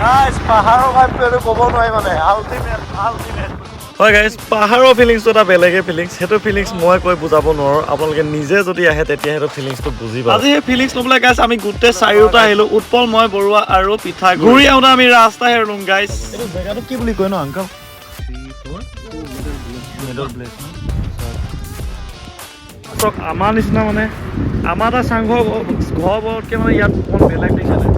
গাইছ পাহাৰৰ ভাইবটো ক'ব নোৱাৰি মানে আল্টিমেট হয় গাইছ পাহাৰৰ ফিলিংছটো এটা বেলেগে ফিলিংছ সেইটো ফিলিংছ মই কৈ বুজাব নোৱাৰোঁ আপোনালোকে নিজে যদি আহে তেতিয়া সেইটো ফিলিংছটো বুজি পাব আজি সেই ফিলিংছ ল'বলৈ গাইছ আমি গোটেই চাৰিওটা আহিলোঁ উৎপল মই বৰুৱা আৰু পিঠা ঘূৰি আহোঁতে আমি ৰাস্তা হেৰুলোঁ গাইছ এইটো জেগাটো কি বুলি কয় ন আংকল আমাৰ নিচিনা মানে আমাৰ এটা চাংঘৰ ঘৰবোৰতকৈ মানে ইয়াত অকণ বেলেগ দেখিছে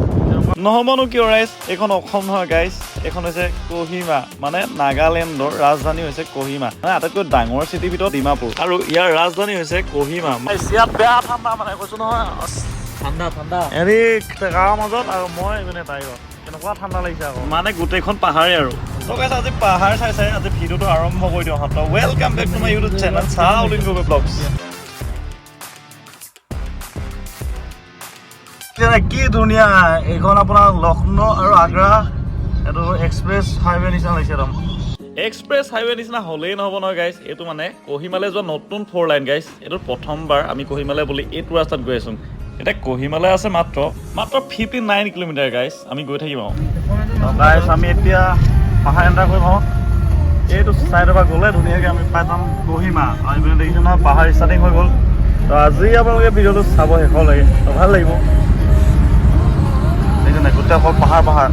নহ'বনো কিয় ৰাইজ এইখন অসম নহয় গাইজ এইখন হৈছে কহিমা মানে নাগালেণ্ডৰ ৰাজধানী হৈছে কহিমা মানে আটাইতকৈ ডাঙৰ চিটিৰ ভিতৰত ডিমাপুৰ আৰু ইয়াৰ ৰাজধানী হৈছে কহিমা ইয়াত বেয়া ঠাণ্ডা মানে কৈছো নহয় ঠাণ্ডা হেৰি গাঁৱৰ মাজত আৰু মই মানে টাইগত কেনেকুৱা ঠাণ্ডা লাগিছে আকৌ মানে গোটেইখন পাহাৰেই আৰু গাইজ আজি পাহাৰ চাই আজি ভিডিঅ'টো আৰম্ভ কৰি দিওঁ হাত welcome back to my YouTube channel Chaulin Gogoi vlogs কি ধুনীয়া এইখন আপোনাৰ লক্ষ্ণৌ আৰু আগ্ৰা এইটো এক্সপ্ৰেছ হাইৱে নিচিনা লাগিছে একদম এক্সপ্ৰেছ হাইৱে নিচিনা হ'লেই নহ'ব নহয় গাইজ এইটো মানে কহিমালৈ যোৱা নতুন 4 লাইন গাইজ এইটো প্ৰথমবাৰ আমি কহিমালৈ বুলি এইটো ৰাস্তাত গৈ আছোঁ এতিয়া কহিমালৈ আছে মাত্ৰ 59 কিলোমিটাৰ গাইজ আমি গৈ থাকিম আৰু গাইজ আমি এতিয়া পাহাৰ এণ্টাৰ কৰিম আৰু এইটো ছাইডৰ পৰা গ'লে ধুনীয়াকৈ আমি পাই যাম কহিমা আৰু এইপিনে দেখিছোঁ নহয় পাহাৰ ষ্টাৰ্টিং হৈ গ'ল তো আজি আপোনালোকে ভিডিঅ'টো চাব শেষলৈকে তো ভাল লাগিব গোটেই অকল পাহাৰ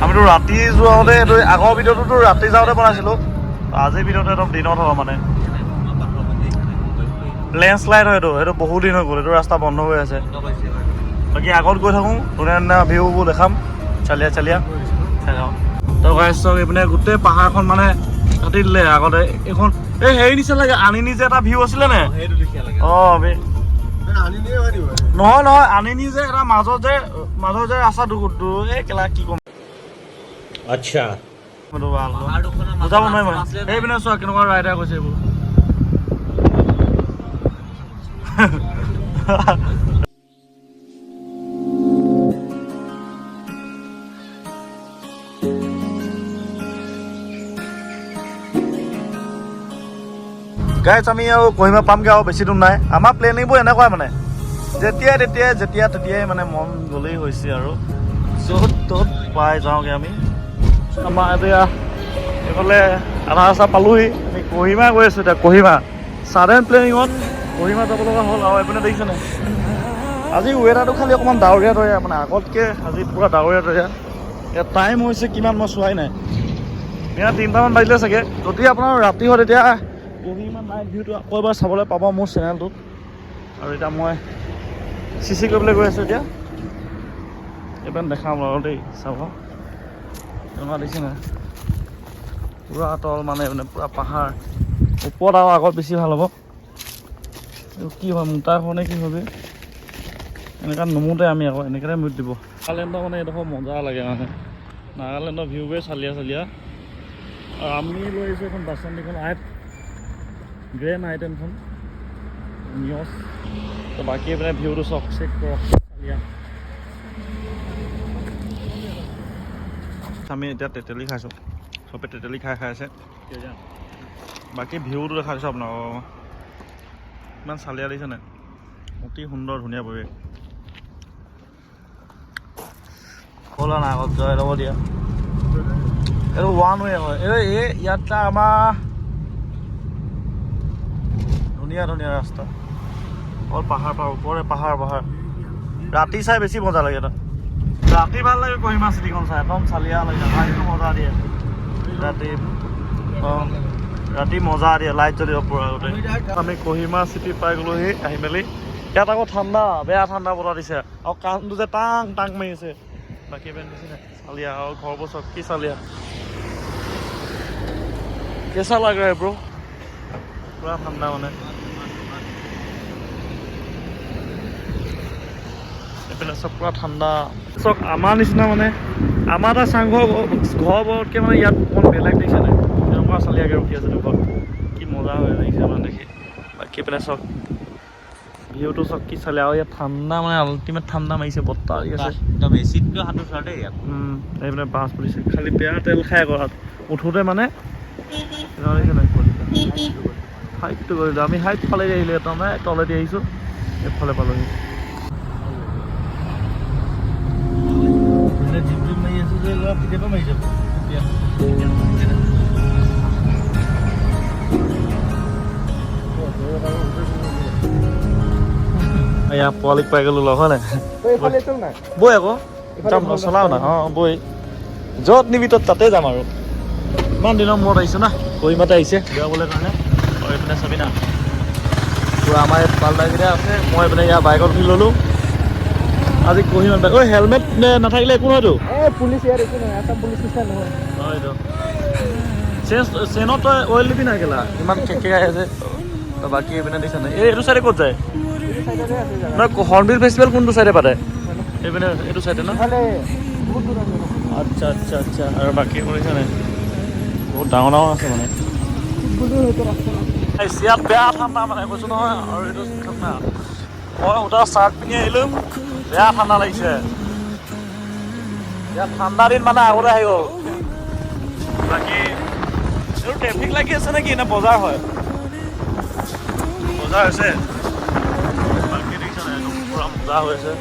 আমিতো ৰাতি যোৱাওঁতে এইটো আগৰ ভিডিঅ'টোতো ৰাতি যাওঁতে বনাইছিলোঁ আজিৰ ভিডিঅ'টো একদম দিনত হ'ব মানে লেণ্ডশ্লাইড হয় এইটো বহুত দিন হৈ গ'ল এইটো ৰাস্তা বন্ধ হৈ আছে বাকী আগত গৈ থাকোঁ ধুনীয়া ধুনীয়া ভিউবোৰ দেখাম চালিয়া চাই যাওঁ তো গাইছ চাওক এইপিনে গোটেই পাহাৰখন মানে কাটি দিলে আগতে এইখন এই হেৰি নিচিনা লাগে আনিনি যে এটা ভিউ আছিলে নে অঁ নহয় আনিনি যে এটা মাজত যে ৰাস্তা এই কেলা কি ক'ম আচ্ছা বুজাব নোৱাৰি মই এইপিনে চোৱা কেনেকুৱা ৰাইডাৰ কৈছে এইবোৰ গাইজ আমি আৰু কহিমা পামগৈ আৰু বেছি দূৰ নাই আমাৰ প্লেনিংবোৰ এনেকুৱাই মানে যেতিয়াই মানে মন গ'লেই হৈছে আৰু য'ত ত'ত পাই যাওঁগৈ আমি আমাৰ এতিয়া এইফালে আধা ৰাস্তা পালোহি আমি কহিমা গৈ আছোঁ এতিয়া কহিমা ছাডেন প্লেনিঙত কহিমা যাব লগা হ'ল আৰু এইপিনে দেখিছেনে আজি ৱেডাৰটো খালি অকণমান ডাৱৰীয়া তৰীয়া মানে আগতকৈ আজি পূৰা ডাৱৰীয়া তৰীয়া ইয়াত টাইম হৈছে কিমান মই চোৱাই নাই এতিয়া 3টামান বাজিলে চাগে যদি আপোনাৰ ৰাতি হয় তেতিয়া কহিমা নাইট ভিউটো আকৌ এবাৰ চাবলৈ পাব মোৰ চেনেলটোত আৰু এতিয়া মই চিচি কৰিবলৈ গৈ আছোঁ এতিয়া এইবাৰ দেখাম আৰু দেই চাব এনেকুৱা দেখিছে নাই পূৰা তল মানে পূৰা পাহাৰ ওপৰত আৰু আগত বেছি ভাল হ'ব কি হয় মোটাখনে কি হবে এনেকুৱা নমোতে আমি আকৌ এনেকৈ মুট দিব নাগালেণ্ডৰ মানে এইডোখৰ মজা লাগে মানে নাগালেণ্ডৰ ভিউবোৰে চালিয়া আৰু আমি লৈ আহিছোঁ এখন বাছন্তীখন গ্ৰেণ্ড আইটেমখন নিয়জ তো বাকী এইপিনে ভিউটো চক চেক কৰক চালিয়া আমি এতিয়া তেতেলী খাইছোঁ চবে তেতেলী খাই আছে বাকী ভিউটো দেখাইছোঁ আপোনাক ইমান চালিয়া দিছে নাই অতি সুন্দৰ ধুনীয়া পৰিৱেশ ক'লা নাই আগত জয় ল'ব দিয়া এইটো ওৱান ৱে হয় এই ইয়াত আমাৰ ধুনীয়া ৰাস্তা অকল পাহাৰ ওপৰে পাহাৰ ৰাতি চাই বেছি মজা লাগে তাত ৰাতি ভাল লাগে কহিমা চিটিখন চাই একদম চালিয়া লাগে লাইটটো মজা দিয়ে ৰাতি মজা দিয়ে লাইট জ্বলিব পৰা গোটেই আমি কহিমা চিটি পাই গ'লোহি আহি মেলি ইয়াত আকৌ বেয়া ঠাণ্ডা বতাহ দিছে আৰু কাণটো যে টাং মাৰিছে বাকী বেন দিছে চালিয়া আৰু ঘৰবোৰ চব কি চালিয়া কেঁচা লাগে ব্ৰ পুৰা ঠাণ্ডা মানে এইপিনে চব পুৰা ঠাণ্ডা চব আমাৰ নিচিনা মানে আমাৰ এটা চাংঘৰ ঘৰবোৰতকৈ মানে ইয়াত অকণ বেলেগ দেখিছে নাই তেনেকুৱা চালিয়াকৈ ৰখি আছে ঘৰত কি মজা হৈ লাগিছে মানে দেখি বাকী এইপিনে চব ভিউটো চব কি চালে আৰু ইয়াত ঠাণ্ডা মানে আল্টিমেট ঠাণ্ডা মাৰিছে বতাহ দি আছে এচিতকৈ সাঁতোৰ চোৱা দেই ইয়াত এইপিনে বাছ পৰিছে খালি বেয়া তেল খাই আকৌ উঠোঁতে মানে হাইটটো কৰিলোঁ আমি হাইট ফালে আহিলোঁ তাৰমানে তলেদি আহিছোঁ এইফালে পালোহি কেতিয়াবা মাৰি যাব এয়া পোৱালিক পাই গ'লো লগ হয় নাই বৈ আকৌ যাম চলাও না অঁ বৈ য'ত নিবি তত তাতে যাম আৰু ইমান দিনৰ মূৰত আহিছোঁ না কহিমাতে আহিছে বিয়াবলৈ কাৰণে আৰু এইপিনে চাবি না পুৰা আমাৰ ইয়াত পাল্টাকেইটা আছে মই এইপিনে ইয়াৰ বাইকত উঠি ল'লোঁ আজি কহিমাত বাইক ঐ হেলমেট নাথাকিলে একো নহয়তো পুলিচ ইয়াৰ একো নহয় আছাম পুলিচ নিচিনা নহয় হয়তো চেইনত তই অইল দিবি নাই কেলা ইমান কেকেকাই আছে বাকী এইপিনে দেখিছা নাই এইটো চাইডে ক'ত যায় নহয় হৰ্ণবিল ফেষ্টিভেল কোনটো চাইডে পাতে এইপিনে এইটো চাইডে ন আচ্ছা আচ্ছা আচ্ছা আৰু বাকী শুনিছা নাই বহুত ডাঙৰ ডাঙৰ আছে মানে ইয়াত বেয়া ঠাণ্ডা মানে কৈছোঁ নহয় আৰু এইটো ঠাণ্ডা মই সূতা চাৰ্ট পিন্ধি আহিলোঁ বেয়া ঠাণ্ডা লাগিছে ইয়াত ঠাণ্ডা দিন মানে আগতে আহি গ'ল বাকী এইটো ট্ৰেফিক লাগি আছে নেকি নে বজাৰ হয় বজাৰ হৈছে বাকী দেখিছা নাই একদম পুৰা মজা হৈ আছে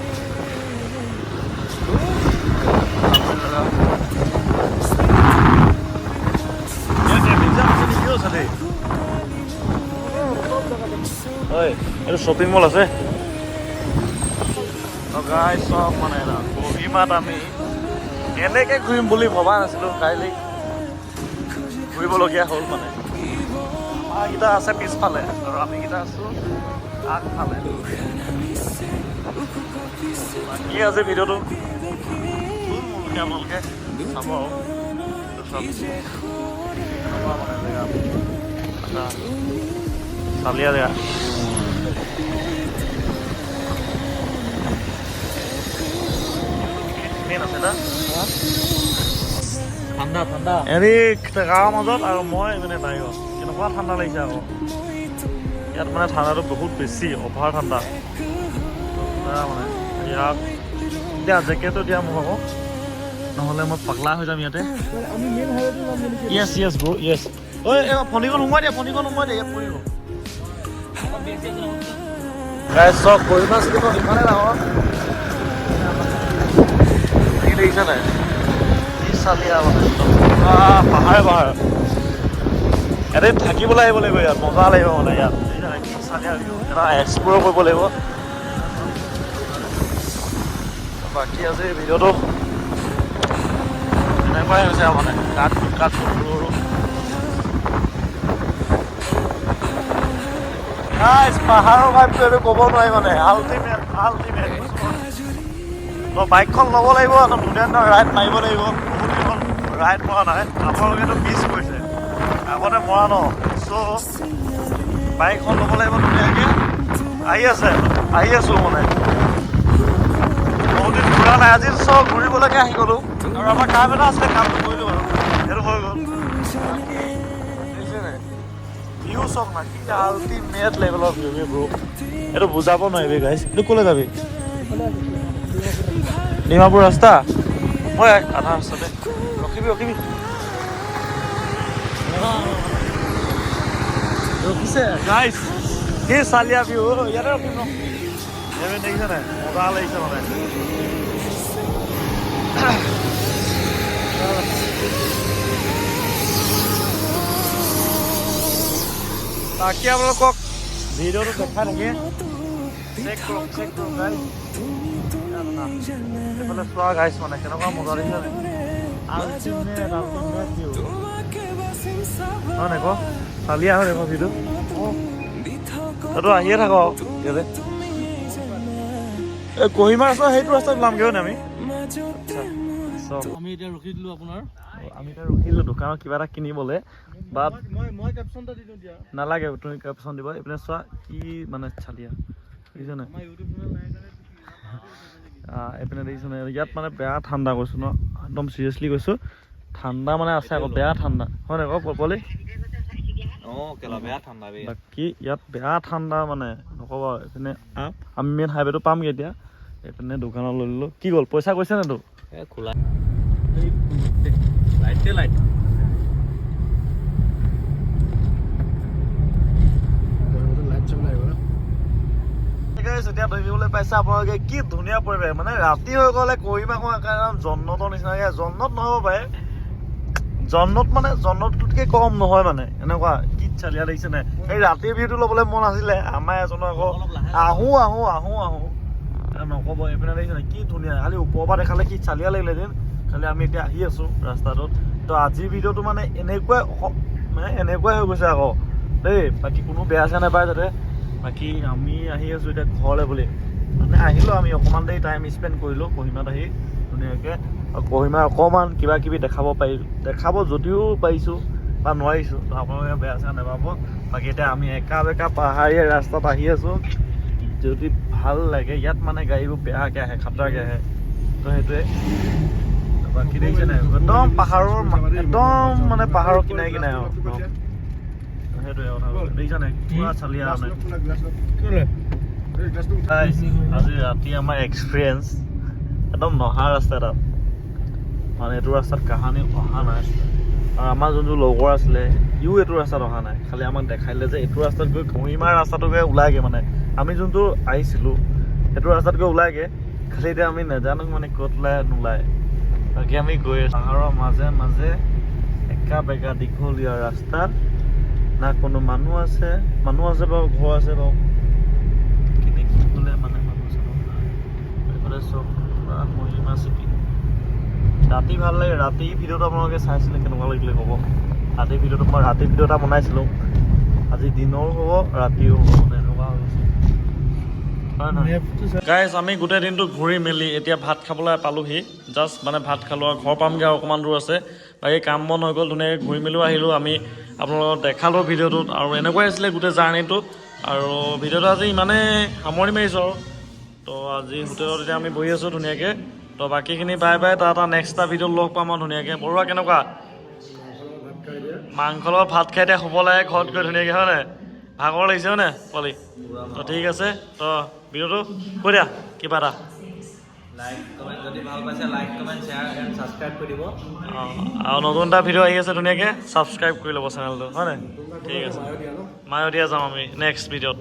এইটো শ্বপিং মল আছে চব মানে কহিমাত আমি এনেকৈ ঘূৰিম বুলি ভবা নাছিলোঁ কাইলৈ ঘূৰিবলগীয়া হ'ল মানে আমাৰকেইটা আছে পিছফালে আৰু আমিকেইটা আছোঁ আগফালে বাকী আজি ভিডিঅ'টো আপোনালোকে চাব চালিয়া জেগা আছে না ঠাণ্ডা ঠাণ্ডা হেৰি গাঁৱৰ মাজত আৰু মই মানে বাহিৰত কেনেকুৱা ঠাণ্ডা লাগিছে আকৌ ইয়াত মানে ঠাণ্ডাটো বহুত বেছি অভাৰ ঠাণ্ডা মানে ইয়াত দিয়া জেকেটো দিয়া মোক আকৌ নহ'লে মই পাগলা হৈ যাম ইয়াতে য়েছ য়েছ ব্ৰ য়েছ ঐ ফণীখন সোমাই দিয়া ইয়াত পৰিব চব কহিমা চিটিখন ইমানে ডাঙৰ দেখিছা নাই চালিয়া মানে পাহাৰ ইয়াতে থাকিবলৈ আহিব লাগিব ইয়াত মজা লাগিব মানে ইয়াত চালিয়া এটা এক্সপ্ল'ৰ কৰিব লাগিব বাকী আজি ভিডিঅ'টো এনেকুৱাই হৈছে আৰু মানে কাট সৰু পাহাৰৰ ভাইবটো এইটো ক'ব নোৱাৰি মানে আল্টিমেট তই বাইকখন ল'ব লাগিব ধুনীয়া ধুনীয়া ৰাইড মাৰিব লাগিব বহুত কেইখন ৰাইড মৰা নাই আপোনালোকেতো মিছ কৰিছে আগতে মৰা ন চ' বাইকখন ল'ব লাগিব ধুনীয়াকৈ আহি আছোঁ মানে বহুত দিন ঘূৰা নাই আজি চব ঘূৰিবলৈকে আহি গ'লোঁ আৰু আমাৰ কাম এটা আছিলে কামটো কৰিলোঁ বাৰু সেইটো হৈ গ'ল ভিউ চক না কি আল্টিমেট লেভেলৰ ভিউ ব্ৰ এইটো বুজাব নোৱাৰিবি গাইছ এইটো ক'লৈ যাবি ডিমাপুৰ ৰাস্তা মই আধা ৰাস্তাতে ৰখিবি ৰখিছে গাইছ কি চালিয়া ভিউ ইয়াতে ৰখিম ন এইবাৰ দেখিছে নাই মজা লাগিছে মানে বাকী আপোনালোকক ভিডিঅ'টো দেখাই থাকে চেক কৰক গাইছ এইফালে চোৱা গাইছ মানে কেনেকুৱা মজা দেখিছে হয় নাই ক চালিয়া হয় দেখোন ভিডিঅ' তইতো আহিয়ে থাক ইয়াতে এই কহিমা ৰাস্তা সেইটো ৰাস্তাত ওলামগৈ নে আমি এতিয়া ৰখি দিলোঁ আপোনাৰ আমি এতিয়া ৰখি দিলোঁ দোকানত কিবা এটা কিনিবলৈ বা মই কেপশ্যন এটা দি দিওঁ দিয়া নালাগে তুমি কেপশ্যন দিবা এইপিনে চোৱা কি মানে চালিয়া দেখিছে নাই এইপিনে দেখিছোঁ নাই ইয়াত মানে বেয়া ঠাণ্ডা কৈছোঁ ন একদম চিৰিয়াছলি কৈছোঁ ঠাণ্ডা মানে আছে আকৌ বেয়া ঠাণ্ডা হয় নাই কওক পলি বাকী ইয়াত বেয়া ঠাণ্ডা মানে নক'বা এইপিনে আমি মেইন হাইৱেটো পামগৈ এতিয়া এইপিনে দোকানত লৈ ল'লোঁ কি গ'ল পইচা কৈছে নে তোৰ খোলা লাইট গাইছ এতিয়া দেখিবলৈ পাইছে আপোনালোকে কি ধুনীয়া পৰিৱেশ মানে ৰাতি হৈ গ'লে কহিমাখন একদম জন্নতৰ নিচিনাকৈ জন্নত নহ'ব পাৰে জন্নত মানে জন্নতটোতকৈ কম নহয় মানে এনেকুৱা কি চালিয়া লাগিছে নাই এই ৰাতিৰ ভিউটো ল'বলৈ মন আছিলে আমাৰ এজনৰ আকৌ আহোঁ নক'ব এইপিনে দেখিছে নাই কি ধুনীয়া খালি ওপৰৰ পৰা দেখালে কি চালিয়া লাগিলে যেন খালি আমি এতিয়া আহি আছোঁ ৰাস্তাটোত তো আজিৰ ভিডিঅ'টো মানে এনেকুৱাই হৈ গৈছে আকৌ দেই বাকী কোনো বেয়া চেয়া নাপায় যাতে বাকী আমি আহি আছোঁ এতিয়া ঘৰলৈ বুলি মানে আহিলোঁ আমি অকণমান দেৰি টাইম স্পেণ্ড কৰিলোঁ কহিমাত আহি ধুনীয়াকৈ আৰু কহিমা অকণমান কিবা কিবি দেখাব যদিও পাৰিছোঁ বা নোৱাৰিছোঁ তো আপোনালোকে বেয়া চেয়া নাপাব বাকী এতিয়া আমি একা বেকা পাহাৰীয়া ৰাস্তাত আহি আছোঁ যদি ভাল লাগে ইয়াত মানে গাড়ীবোৰ বেয়াকৈ আহে খাটাৰকৈ আহে তো সেইটোৱে বাকী দেখিছে নাই একদম পাহাৰৰ কিনাৰে কিনাৰে আৰু সেইটোৱে কথা দেখিছা নাই পুৰা চালিয়া আজি ৰাতি আমাৰ এক্সপিৰিয়েঞ্চ একদম নহা ৰাস্তা এটাত মানে এইটো ৰাস্তাত কাহানি অহা নাই আৰু আমাৰ যোনটো লগৰ আছিলে সিও এইটো ৰাস্তাত অহা নাই খালি আমাক দেখাইলে যে এইটো ৰাস্তাত গৈ কহিমাৰ ৰাস্তাটোকে ওলাইগে মানে আমি যোনটো আহিছিলোঁ সেইটো ৰাস্তাত গৈ ওলাইগে খালি এতিয়া আমি নাজানো মানে ক'ত ওলাই নোলায় বাকী আমি গৈ আছোঁ পাহাৰৰ মাজে মাজে একা বেকা দীঘলীয়া ৰাস্তাত না কোনো মানুহ আছে বাৰু ঘৰ আছে বাৰু দেখিবলৈ মানে মানুহ চাব এইফালে চব পুৰা কহিমা চিটি ৰাতি ভাল লাগে ৰাতি ভিডিঅ'টো আপোনালোকে চাইছিলে কেনেকুৱা লাগিলে ক'ব ৰাতি ভিডিঅ'টো মই ৰাতি ভিডিঅ' এটা বনাইছিলোঁ আজি দিনৰো হ'ব ৰাতিও হ'ব মানে এনেকুৱা হৈছে গাইজ আমি গোটেই দিনটো ঘূৰি মেলি এতিয়া ভাত খাবলৈ পালোহি জাষ্ট মানে ভাত খালোঁ আৰু ঘৰ পামগৈ আৰু অকণমান দূৰ আছে বাকী কাম বন হৈ গ'ল ধুনীয়াকৈ ঘূৰি মেলিও আহিলোঁ আমি আপোনালোকক দেখালোঁ ভিডিঅ'টোত আৰু এনেকুৱাই আছিলে গোটেই জাৰ্ণিটো আৰু ভিডিঅ'টো আজি ইমানেই সামৰণি মাৰিছোঁ আৰু তো আজি হোটেলত এতিয়া আমি বহি আছোঁ ধুনীয়াকৈ তো বাকীখিনি বাই বাই এটা নেক্সট এটা ভিডিঅ'ত লগ পাম আৰু ধুনীয়াকৈ বৰুৱা কেনেকুৱা মাংস লগত ভাত খাই এতিয়া শুব লাগে ঘৰত গৈ ধুনীয়াকৈ হয় নাই ভাগৰ লাগিছে হয় নাই পোৱালি তো ঠিক আছে তো ভিডিঅ'টো কৈ দিয়া কিবা এটা লাইক কমেণ্ট যদি ভাল পাইছে like comment share and subscribe কৰি দিব আৰু নতুন এটা ভিডিঅ' আহি আছে ধুনীয়াকৈ ছাবস্ক্ৰাইব কৰি ল'ব চেনেলটো হয় নাই ঠিক আছে মায়'দিয়া যাম আমি নেক্সট ভিডিঅ'ত